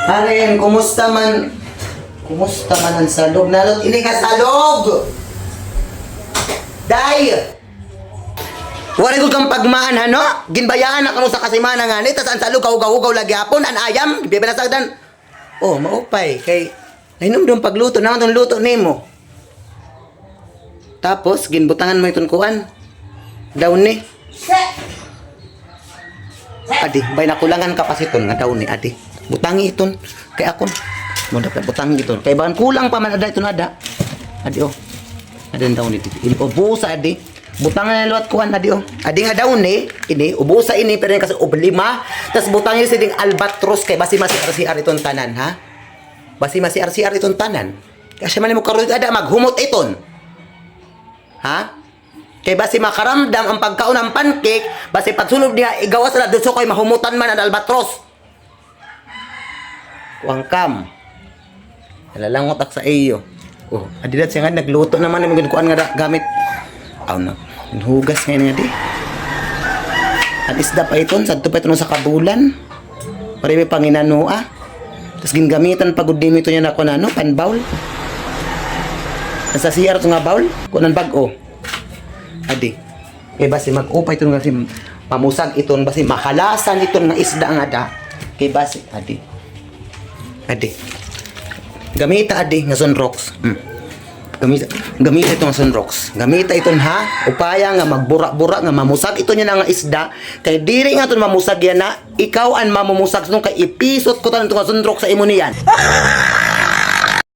Harin, kumusta man? Kumusta man ang salog? Nalot, ini ka salog! Day! Wala ko kang pagmaan, ano? Ginbayaan na kamo sa kasimana nga ni, tas ang salog, kaugaw-ugaw lagi hapon, ang ayam, bibinasagdan. Oh, maupay, kay... Nainom doon pagluto, naman itong luto nimo. Tapos, ginbutangan mo itong kuhan. Daw ni. Adi, bay nakulangan kapasiton nga daw ni, adi. Butangi iton, kay akon. Mo dapat butangi iton. Kay bahan kulang pa man ada iton ada. Adi oh. Adi daw ni. Ubusa adi. Butangan na luwat kuhan adi oh. Adi nga daw ni, ini ubusa ini pero kasi oblima. Tas butangi si ding albatros kay basi mas RCR iton tanan ha. Basi mas RCR iton tanan. Kasi man mo karon ada maghumot iton. Ha? Kay basi makaramdam ang pagkaon ng pancake, basi pagsulod niya igawas na doon so koy mahumutan man ang albatros. Wangkam. Nalalangot ak sa iyo. Oh, adilat siya nga nagluto naman ng kuan nga gamit. Aw na. Hugas ngayon nga di. At isda pa iton, sadto pa iton sa kabulan. Pare may panginanua. Tapos gingamitan pagod dimi ito niya na kunano, panbawl. Sa CR ito nga bawl, kunan bag-o. Adi. Kay basi mag-upay iton nga si pamusag iton, basi makalasan iton nga isda nga da. Kay basi, adi. Adi. Gamita adi nga sunrocks. Gamita itong sunrocks. Gamita iton ha. Upaya nga magbura-bura nga mamusag ito niya nga isda. Kay diri nga iton mamusag yan na ikaw ang mamumusag nung kay ipisot ko tanong itong sunrocks sa imo niyan.